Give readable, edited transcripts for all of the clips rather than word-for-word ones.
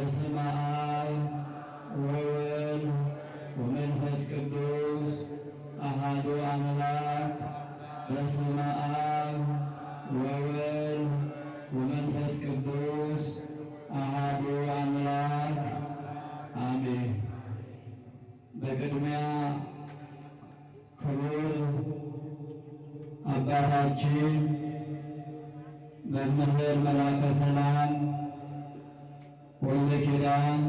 በስመ አብ ወወልድ ወመንፈስ ቅዱስ አሐዱ አምላክ። በስመ አብ ወወልድ ወመንፈስ ቅዱስ አሐዱ አምላክ አሜን። በቅድሚያ ክቡር አባታችን መምህር መላከ ሰላም ወልደ ኪዳን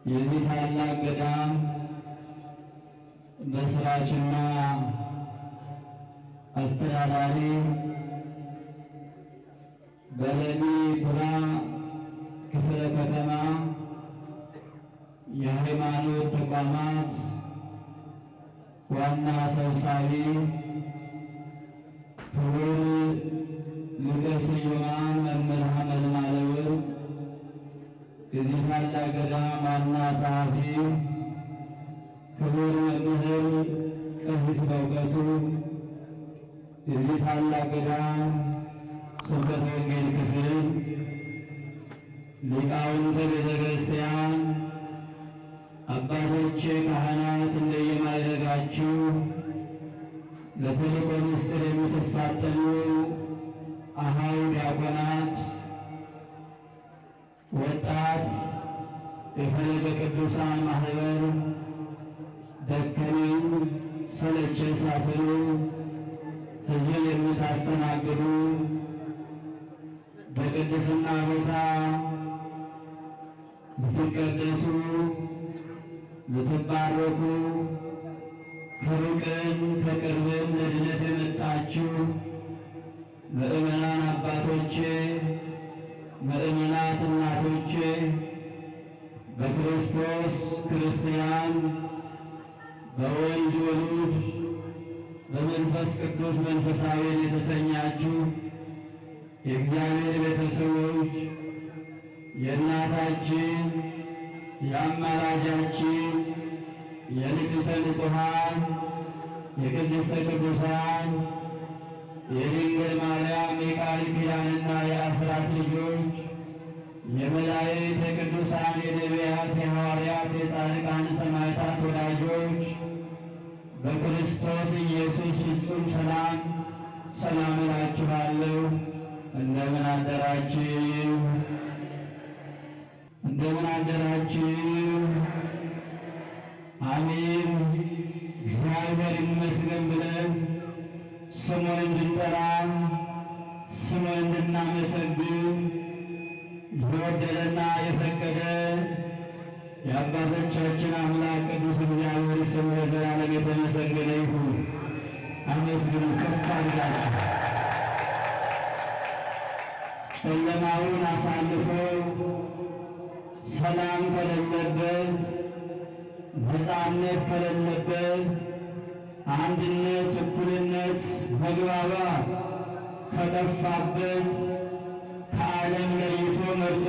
የዚህ ታላቅ ገዳም መስራችና አስተዳዳሪ፣ በለሚ ኩራ ክፍለ ከተማ የሃይማኖት ተቋማት ዋና ሰብሳቢ፣ ክቡር ሊቀ ስዩማን መምህር ሐመልማለ ወርቅ የዚህ ታላቅ ገዳም ዋና ጸሐፊ፣ ክቡር መምህር ቀሲስ በእውቀቱ የዚህ ታላቅ ገዳም ስብከተ ወንጌል ክፍል ሊቃውንተ ቤተ ክርስቲያን፣ አባቶቼ ካህናት እንደየማዕረጋችሁ ለተልእኮ ምስጢር የምትፋጠኑ አኀው ዲያቆናት፣ ወጣት የፈለገ ቅዱሳን ማህበር ደከመኝ ሰለቸኝ ሳትሉ ሕዝብን የምታስተናግዱ በቅድስና ቦታ ልትቀደሱ ልትባረኩ ከሩቅም ከቅርብም ለድነት የመጣችሁ ምእመናን አባቶቼ፣ ምእመናት እናቶቼ፣ በክርስቶስ ክርስቲያን፣ በወልድ ውሉድ፣ በመንፈስ ቅዱስ መንፈሳዊን የተሰኛችሁ የእግዚአብሔር ቤተሰቦች የእናታችን የአማላጃችን የንጽሕተ ንጹሐን የቅድስተ ቅዱሳን የድንግል ማርያም የቃል ኪዳንና የአስራት ልጆች የመላእክት የቅዱሳን የነቢያት የሐዋርያት የጻድቃን ሰማዕታት ወዳጆች በክርስቶስ ኢየሱስ ፍጹም ሰላም ሰላም እላችኋለሁ። እንደምን አደራችሁ? እንደምን አደራችሁ? አሜን። እግዚአብሔር ይመስገን ብለን ስሙን እንድንጠራ ስሙን እንድናመሰግን የወደደና የፈቀደ የአባቶቻችን አምላክ ቅዱስ እግዚአብሔር ስሙ ለዘላለም የተመሰገነ ይሁን። አመስግኑ ከፍ አድርጋችሁ። ጨለማውን አሳልፎ ሰላም ከሌለበት፣ ነፃነት ከሌለበት፣ አንድነት፣ እኩልነት፣ መግባባት ከጠፋበት ከዓለም ለይቶ መርጦ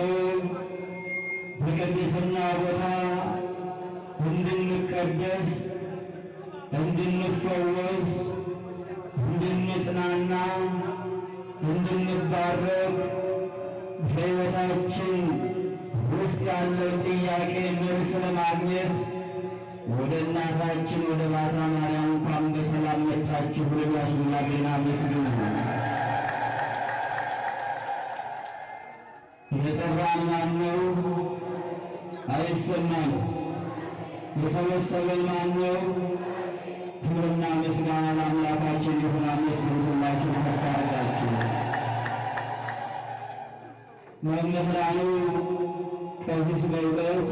በቅድስና ቦታ እንድንቀደስ፣ እንድንፈወስ፣ እንድንጽናና፣ እንድንባረክ በሕይወታችን ውስጥ ያለው ጥያቄ መልስ ለማግኘት ወደ እናታችን ወደ ባታ ማርያም እንኳን በሰላም መጣችሁ ብላችሁ እግዚአብሔርን አመስግኑ። የጠራን ማን ነው? አይሰማም። የሰበሰበን ማን ነው? ክብርና ምስጋና ለአምላካችን ይሁን። አመስግኑላችሁ ከፍ አድርጋችሁ። መምህራኑ ቀሲስ በእውቀት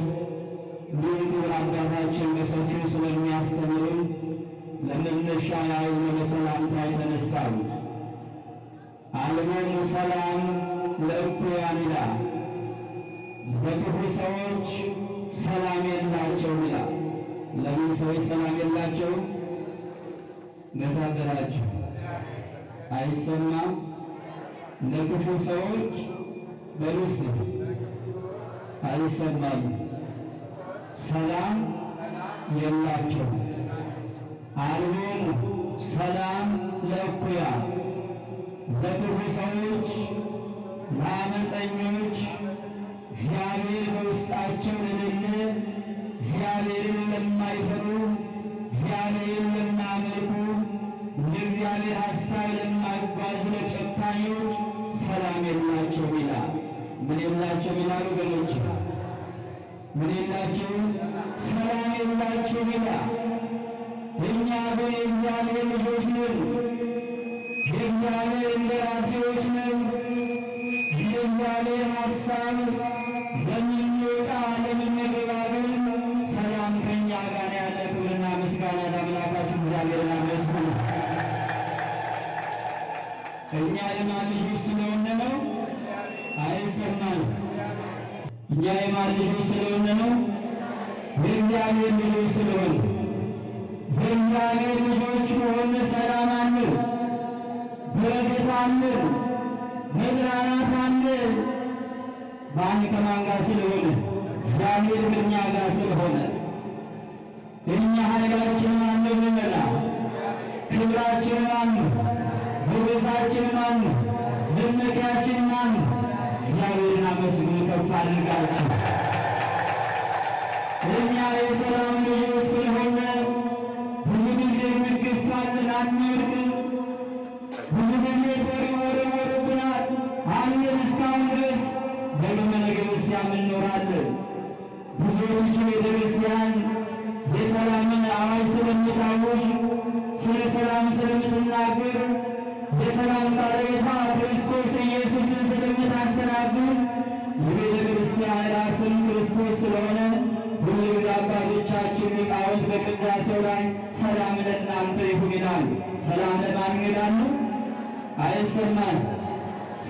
ሊቅ ክቡር አባታችን በሰፊው ስለሚያስተምሩ ለመነሻ ያህል በሰላምታ የተነሳሉት አልቦሙ ሰላም ለእኩያን ይላል። ለክፉ ሰዎች ሰላም የላቸውም ይላል። ለምን ሰዎች ሰላም የላቸውም? ነታደራችሁ አይሰማም? ለክፉ ሰዎች በውስጥ አይሰማም። ሰላም የላቸውም። አልቦሙ ሰላም ለእኩያን ለክፉ ሰዎች ለአመፀኞች የላቸውም ይላል። ምን የላቸውም ይላል ወገኖች? ምን የላቸውም? ሰላም የላቸውም ይላል። እኛ ግን የእግዚአብሔር ልጆች ነን፣ የእግዚአብሔር እንደራሴዎች ነን። የእግዚአብሔር ሐሳብ ለምንወጣ ለምንገባ ግን ሰላም ከእኛ ጋር ያለ። ክብርና ምስጋና ለአምላካችሁ እግዚአብሔርን አመስግኑ። እኛ የማን ልጆች ስለሆነ ነው? አይሰማም። እኛ የማን ልጆች ስለሆነ ነው? የእግዚአብሔር ልጆች ስለሆነ። የእግዚአብሔር ልጆች ሆነ ሰላም አለን፣ በረከት አለን፣ መጽናናት አለን። ማን ከማን ጋር ስለሆነ? እግዚአብሔር ከእኛ ጋር ስለሆነ። እኛ ኃይላችን ማን ነው? ልመና ክብራችን ማን ነው? ሞገሳችን ማን ነው? መመኪያችን ማን ነው? እግዚአብሔርን አመስግኑ ከፍ አድርጋችሁ። እኛ የሰላም ልጆች ስለሆነ ብዙ ጊዜ እንገፋለን፣ አንወድቅም። ብዙ ጊዜ ጦር ይወረወርብናል፣ አለን እስካሁን ድረስ በቤተ ክርስቲያን እንኖራለን። ብዙዎቹ ቤተ ክርስቲያን የሰላምን አዋጅ ስለምታውጅ፣ ስለ ሰላም ስለምትናገር፣ የሰላም ባለቤቷ ክርስቶስ ኢየሱስን ስለምታስተናግድ የቤተ ክርስቲያን ራስም ክርስቶስ ስለሆነ ሁልጊዜ አባቶቻችን ሊቃውንት በቅዳሴው ላይ ሰላም ለእናንተ ይሁን ይላሉ። ሰላም ለማን ይላሉ? አይሰማም።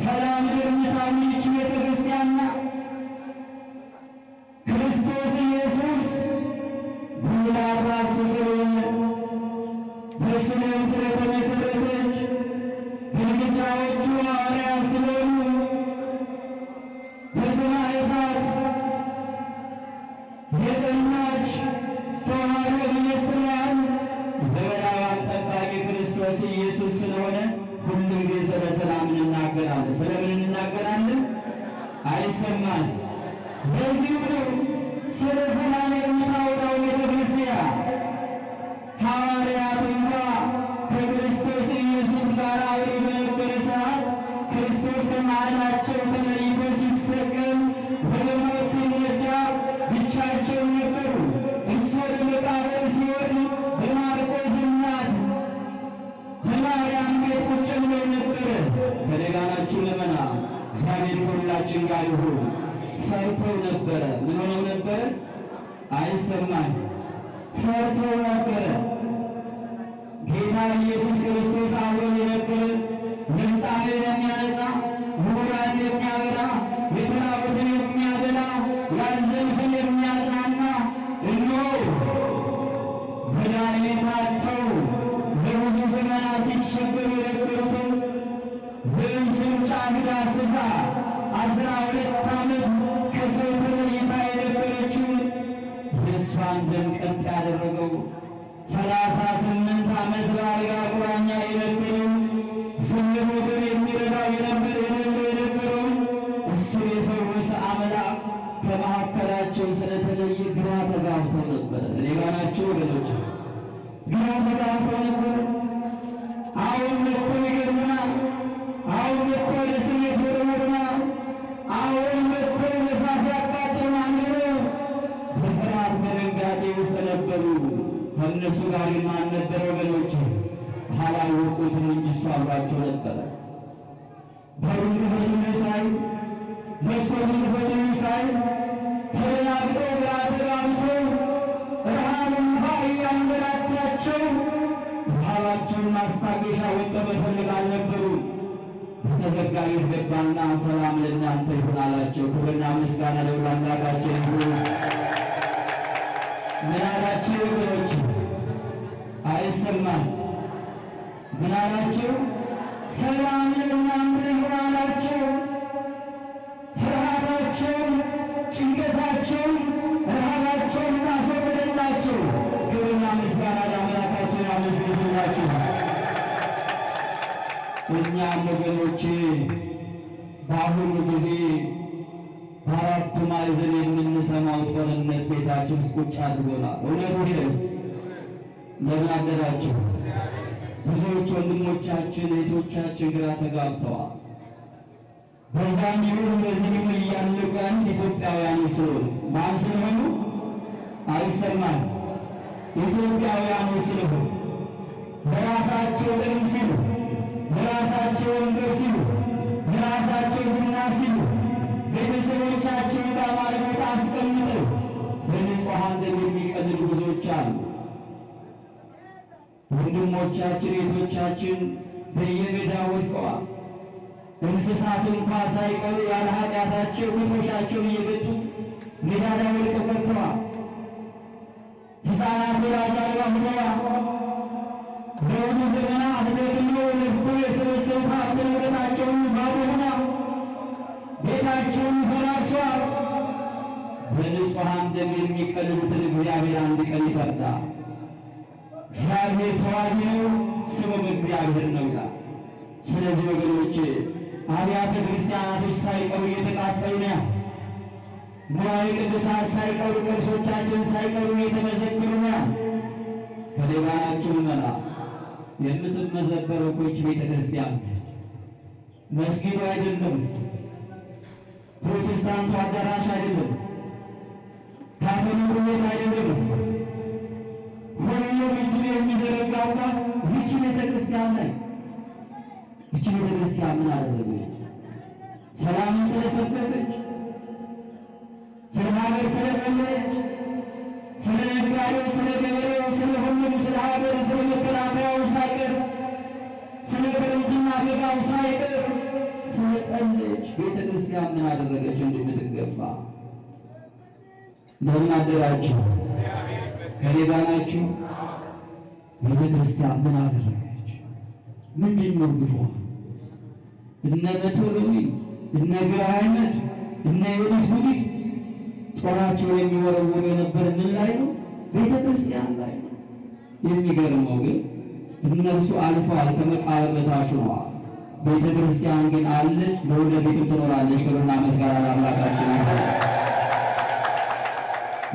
ሰላም ለምታውጅ ቤተ ክርስቲያንና ክርስቶስ ኢየሱስ ጉልላቷ እሱ ስለሆነ በእሱ ደም ስለተመሰረተች ግድግዳዎቹ ሐዋርያት ስለሆኑ በሰማዕታት የጸናች ተዋሕዶ እምነት ስለያዝ በበላዋን ጠባቂ ክርስቶስ ኢየሱስ ስለሆነ ሁሉ ጊዜ ስለ ሰላም እንናገራለን። ስለምን እንናገራለን? አይሰማል። በዚሁ ነው ስለ ሰላም የምታወራው ቤተ ክርስቲያን። ሐዋርያት እንኳ ከክርስቶስ ኢየሱስ ጋር አብረው በነበረ ሰዓት ክርስቶስ ከመሃላቸው ተለይቶ ሲሰቀል ወደ ሞት ሲነዳ ብቻቸውን ነበሩ። እሱ ወደ መቃብር ሲወርድ በማርቆስ እናት በማርያም ቤት ቁጭ ብለው ነበረ። ከደጋናችሁ ለመና እግዚአብሔር ከሁላችን ጋር ይሁን። ፈርተው ነበረ። ምን ሆነው ነበረ? አይሰማም። ፈርተው ነበረ። ጌታ ኢየሱስ ክርስቶስ አብሮን የነበረ ለምጻሜን የሚያነጻ ዕውራንን የሚያበራ የተራቡትን የሚያበላ ያዘኑትን የሚያጽናና እነሆ መድኃኒት አጥተው ለብዙ ዘመናት ሲቸገሩ የነበሩትን ልብሱን ጫን ዳስሳ 12 ዓመት ከሰው ተለይታ የነበረችውን የእሷን ደም ቀጥ ያደረገው 38 ዓመት በአልጋ ቁራኛ የነበረውን 8 ወገን የሚረዳው የነበረውን እሱን የፈወሰ አምላክ ከመካከላቸው ስለተለየ ግራ ተጋብተው ነበረ። እኔ ጋር ናችሁ ወገኖች? ግራ ተጋብተው ነበረ። አሁን መጥቶ ይገርምናል። አሁን መጥቶ ለስሜት ወረወሩናል። አሁን መጥቶ ለእሳት ያቃጥሉናል ብለው በፍርሃት በድንጋጤ ውስጥ ነበሩ። ከእነሱ ጋር ማን ነበረ ወገኖች? አላወቁትም እንጂ እሱ አብሯቸው ነበረ። በሩን ክፈቱልኝ ሳይል፣ መስኮቱን ክፈቱልኝ ሳይል ተደናግጠው ግራ ተጋብተው ረሃብ እንኳ እያንገላታቸው ረሃባቸውን ማስታገሻ ወጥተው መፈለግ አልነበሩም። በተዘጋ ቤት ገባና ሰላም ለእናንተ ይሁን አላቸው። ክብርና ምስጋና ለሁሉ አምላካችን ይሁን። ምን አላቸው ወገኖች? አይሰማም። ምን አላቸው? ሰላም ለእናንተ ይሁን አላቸው። ፍርሃታቸውን፣ ጭንቀታቸውን፣ ረሃባቸውን አስወገደላቸው። ክብርና ምስጋና ለአምላካችን አመስግኑላችሁ። እኛም ወገኖቼ በአሁኑ ጊዜ በአራቱ ማዕዘን የምንሰማው ጦርነት ቤታችን ውስጥ ቁጭ አድርጎናል። እውነት ውሸት? ለምን አደራችሁ? ብዙዎች ወንድሞቻችን እህቶቻችን ግራ ተጋብተዋል። በዛም ይሁን በዚህ ይሁን እያለቁ ያሉት ኢትዮጵያውያን ስለሆኑ ማን ስለሆኑ አይሰማም። ኢትዮጵያውያኑ ስለሆኑ ለራሳቸው ጥቅም ሲሉ፣ ለራሳቸው ወንበር ሲሉ፣ ለራሳቸው ዝና ሲሉ ቤተሰቦቻቸውን በአማረ ቦታ አስቀምጠው በንጹሐን ደም የሚቀልዱ ብዙዎች አሉ። ወንድሞቻችን እህቶቻችን በየሜዳው ወድቀዋል። እንስሳት እንኳ ሳይቀሩ ያለ ኃጢአታቸው ግጦሻቸውን እየገጡ ሜዳ ላይ ወድቀው ቀርተዋል። ሕፃናት ወላጅ አልባ ሆነዋል። በብዙ ዘመናት ደግሞ ለፍተው የሰበሰቡት ሀብት ንብረታቸውን ባዶ ሆና ቤታቸውን ፈራርሷል። በንጹሐን ደም የሚቀልዱትን እግዚአብሔር አንድ ቀን ይፈርዳል። እግዚአብሔር ተዋጊ ነው፣ ስሙም እግዚአብሔር ነው ይላል። ስለዚህ ወገኖች አብያተ ክርስቲያናቶች ሳይቀሩ እየተቃጠሉ ነው። ንዋየ ቅዱሳት ሳይቀሩ ቅርሶቻችን ሳይቀሩ እየተመዘበሩ ነው። ከሌባናችሁ መላ የምትመዘበረው እኮ ቤተ ክርስቲያን መስጊዱ አይደለም፣ ፕሮቴስታንቱ አዳራሽ አይደለም፣ ካቶሊኩ ቤት አይደለም። ሁሉም እጁን የሚዘረጋባት ይህች ቤተ ክርስቲያን ላይ ይህች ቤተ ክርስቲያን ምን አደረገች? ሰላምን ስለሰበከች፣ ስለ ሀገር ስለጸለየች፣ ስለ ነጋዴው፣ ስለ ገበሬው፣ ስለ ሁሉም፣ ስለ ሀገር፣ ስለ መከላከያው ሳይቀር፣ ስለ ክረምትና በጋው ሳይቀር ስለ ጸለየች ቤተ ክርስቲያን ምን አደረገች? እንደምትገፋ ለምን አደራችሁ? ከኔ ጋር ናችሁ? ቤተ ክርስቲያን ምን አደረገች? ምንድን ነው ግፏ? እነ በቶሎሚ እነ ግራይነት እነ ዮዲት ጉዲት ጦራቸውን የሚወረውሩ የነበረ ምን ላይ ነው? ቤተ ክርስቲያን ላይ ነው። የሚገርመው ግን እነርሱ አልፈዋል፣ ከመቃብር በታች ሆነዋል። ቤተ ክርስቲያን ግን አለች፣ ለወደፊትም ትኖራለች። ክብርና ምስጋና ለአምላካችን።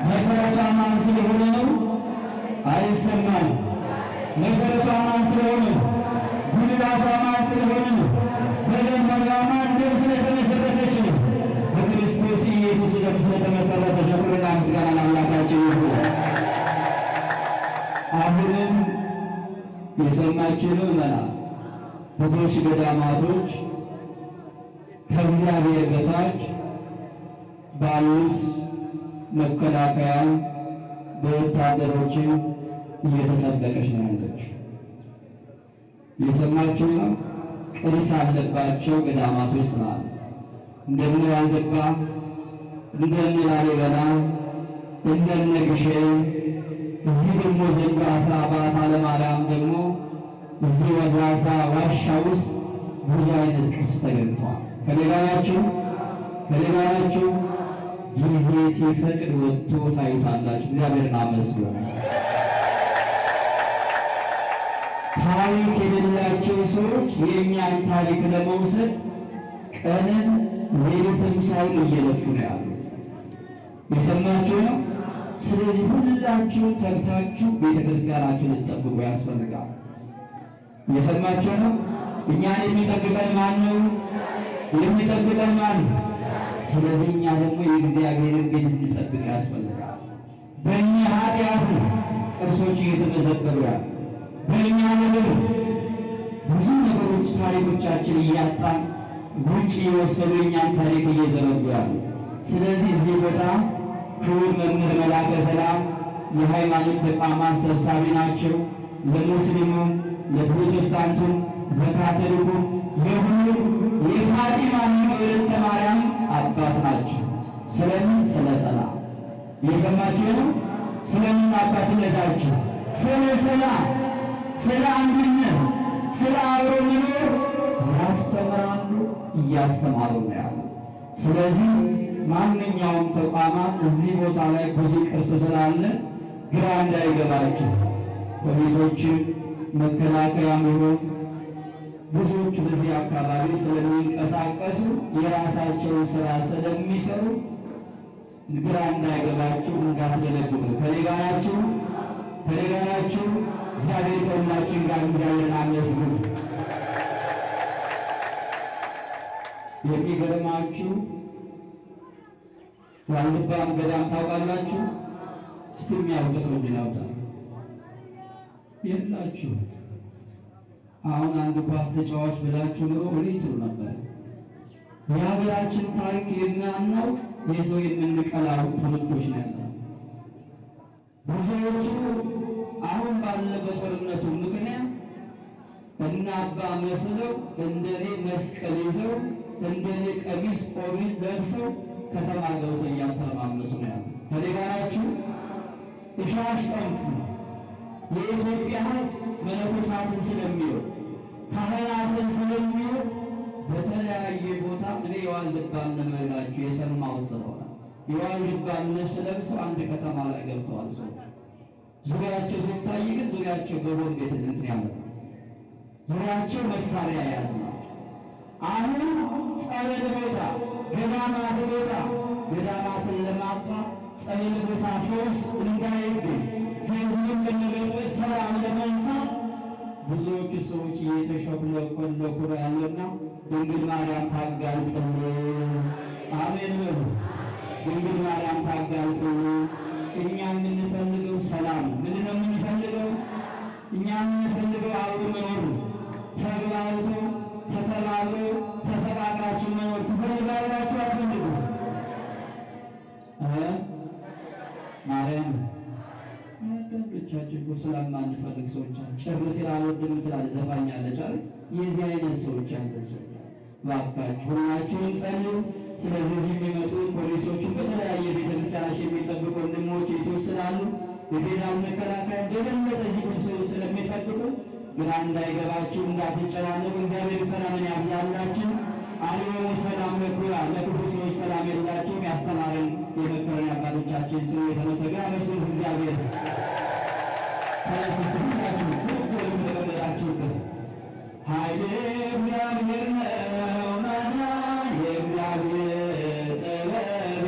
መሰረቷ ማን ስለሆነ ነው? አይሰማም። መሰረቷ ማን ስለሆነ ነው? ጉልላቷ ማን ስለሆነ ነው? በደም መጋማን ደም ስለተመሰረተች ነው። በክርስቶስ ኢየሱስ ደም ስለተመሰረተች ነው። ክብርና ምስጋና ለአምላካችን ይሁን። አሁንም የሰማችሁ ነው መላ ብዙዎች ገዳማቶች ከእግዚአብሔር በታች ባሉት መከላከያ በወታደሮችን እየተጠበቀች ነው ያለች። የሰማችሁ ነው። ቅርስ ያለባቸው ገዳማቶች ስላሉ እንደነ ዋልድባ፣ እንደነ ላሊበላ፣ እንደነ ግሸን፣ እዚህ ደግሞ ዘንዶ አስራ አባት አለማርያም ደግሞ እዚህ ወድራዛ ዋሻ ውስጥ ብዙ አይነት ቅርስ ተገኝቷል። ከሌላችሁ ጊዜ ሲፈቅድ ወጥቶ ታዩታላችሁ። እግዚአብሔርን አመስግኑ። ታሪክ የሌላቸው ሰዎች የእኛን ታሪክ ለመውሰድ ቀንን ሌሊትም ሳይሉ እየለፉ ነው ያሉ። የሰማችሁ ነው። ስለዚህ ሁላችሁ ተግታችሁ ቤተክርስቲያናችሁን ልትጠብቁ ያስፈልጋል። የሰማችሁ ነው። እኛን የሚጠብቀን ማን ነው? የሚጠብቀን ማን ነው? ስለዚህ እኛ ደግሞ የእግዚአብሔርን ቤት እንጠብቅ ያስፈልጋል። በእኛ ኃጢአት ነው ቅርሶች እየተመዘበሩ ያሉ። በእኛ ነገር ብዙ ነገሮች ታሪኮቻችን እያጣን ውጭ የወሰዱ የእኛን ታሪክ እየዘነጉ ያሉ። ስለዚህ እዚህ ቦታ ክቡር መምህር መላከ ሰላም የሃይማኖት ተቋማት ሰብሳቢ ናቸው። ለሙስሊሙም፣ ለፕሮቴስታንቱም፣ ለካቶሊኩም የሁሉም የፋጢማ የወለተ ማርያም አባት ናቸው። ስለምን? ስለ ሰላም እየሰማችሁ ነው። ስለምን አባትነታችሁ? ስለ ሰላም፣ ስለ አንድነት፣ ስለ አብሮ መኖር ያስተምራሉ፣ እያስተማሩ ነው ያሉ። ስለዚህ ማንኛውም ተቋማት እዚህ ቦታ ላይ ብዙ ቅርስ ስላለ ግራ እንዳይገባችሁ ፖሊሶችን መከላከያም ይሁን ብዙዎቹ በዚህ አካባቢ ስለሚንቀሳቀሱ የራሳቸውን ስራ ስለሚሰሩ ግራ እንዳይገባችሁ፣ እንዳትደነግጡ። ከሌላ ናችሁ። እግዚአብሔር ከሁላችን ጋር እግዚአብሔርን አመስግኑ። የሚገርማችሁ ዋልድባም ገዳም ታውቃላችሁ? እስቲ የሚያውቅ ሰው እጁን ያውጣ። የላችሁ። አሁን አንድ ኳስ ተጫዋች ብላችሁ ኑሮ ወዴት ነበር? የሀገራችን ታሪክ የሚያናውቅ የሰው የምንቀላው ትውልዶች ነን። ብዙዎቹ አሁን ባለ በጦርነቱ ምክንያት እና አባ መስለው እንደኔ መስቀል ይዘው እንደኔ ቀሚስ ቆቢት ለብሰው ከተማ ገብተው እያተረማመሱ ነው ያሉት። ከሌላችሁ እሻሽ ጠምት ነው። የኢትዮጵያ ሕዝብ መነኮሳትን ስለሚወድ ካህናትን ስለሚወድ በተለያየ ቦታ እኔ የዋልድባን ነመላችሁ የሰማሁት ስለሆነ የዋልድባን ልብስ ለብሰው አንድ ከተማ ላይ ገብተዋል። ሰዎች ዙሪያቸው ሲታይ ግን ዙሪያቸው በቦምብ እንትን ያለ ዙሪያቸው መሳሪያ የያዙ ናቸው። አሁን ጸበል ቦታ፣ ገዳማት ቦታ ገዳማትን ለማጥፋት ጸበል ቦታ ፈውስ እንዳይገኝ ሕዝብን ለመበጥበጥ ሰላም ለመንሳት ብዙዎቹ ሰዎች እየተሾለኮለኩ ያለና ድንግል ማርያም ታጋልጥልን። አሜን በሉ። ድንግል ማርያም ታጋልጥልን። እኛ የምንፈልገው ሰላም ነው። ምንድን ነው የምንፈልገው? እኛ የምንፈልገው አብሮ መኖር ነው። ተግባብቶ ተከባብሮ ተፈቃቅራችሁ መኖር ትፈልጋላችሁ? አትፈልጉ? ማርያም አንዳንዶቻችን እኮ ስለማንፈልግ ሰዎች ጭር ሲል አልወድም ትላለች ዘፋኛለች አይደል? የዚህ አይነት ሰዎች አለ። እባካችሁ ሁላችሁም ጸልዩ። ስለዚህ እዚህ የሚመጡ ፖሊሶቹን በተለያየ ቤተክርስቲያኖች የሚጠብቁ ወንድሞች እህቶች ስላሉ የፌዴራል መከላከያ በበለጠ እዚህ ብዙ ስለሚጠብቁ ግራ እንዳይገባችሁ እንዳትጨናነቁ። እግዚአብሔር ሰላምን ያብዛላችሁ። አልዮሙ ሰላም ለኩያ ለክፉ ሰዎች ሰላም የላቸውም። ያስተማረን የመከረን አባቶቻችን ስሙ የተመሰገነ መስሎት እግዚአብሔር ተነሱስላችሁ ሁሉ ተቀመጣችሁበት። ኃይል እግዚአብሔር ነው ማዳን የእግዚአብሔር ጥበብ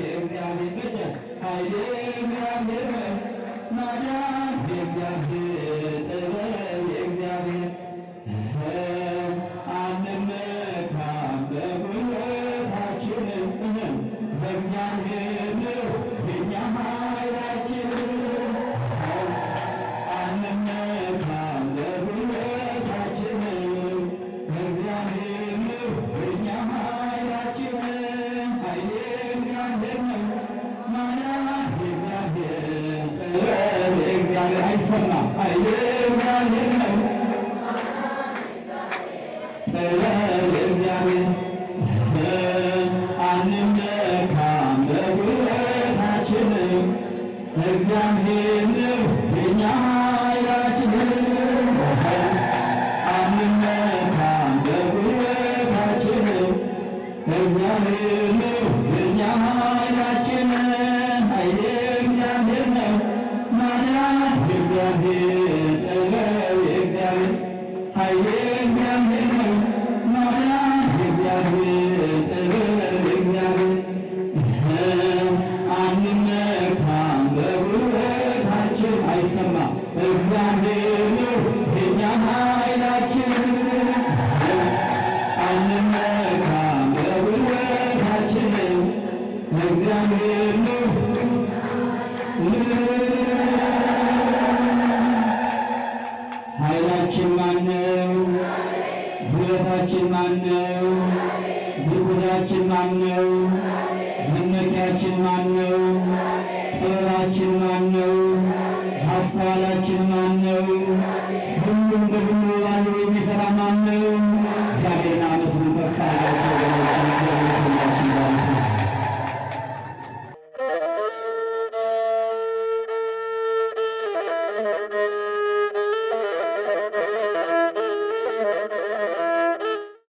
የእግዚአብሔር በደል ኃይል እግዚአብሔር ነው ማዳን የእግዚአብሔር ጥበብ የእግዚአብሔር አንመካም በጉልበታችን በእግዚአብሔር ነው የእኛ ኃይላችን። አንመካም በጉልበታችን በእግዚአብሔር ነው የእኛ ኃይላችን። ኃይሌ እግዚአብሔር ነው ማዳን የእግዚአብሔር ጥበብ የእግዚአብሔር አይሰማም። ኃይሌ እግዚአብሔር ነው ጥበብ የእግዚአብሔር አንመካም በጉልበታችን እግዚአብሔር ነው የእኛ ኃይላችን። አንመካም በጉልበታችን እግዚአብሔር ነው የእኛ ኃይላችን። ኃይሌ እግዚአብሔር ነው ማዳን የእግዚአብሔር ጥበብ የእግዚአብሔር ኃይሌ እግዚአብሔር ነው ማዳን የእግዚአብሔር ጥበብ የእግዚአብሔር አንመካም በጉልበታችን አይሰማም። እግዚአብሔር ነው የእኛ ኃይላችን። አንመካም በጉልበታችን እግዚአብሔር ነው። ኃይላችን ማነው? ጉልበታችን ማነው? ምርኩዛችን ማነው? መመኪያችን ማነው? ጥበባችን ማነው? ማስተዋላችን ማነው? ሁሉም በሁሉ ባሉ የሚሰራ ማነው? እግዚአብሔር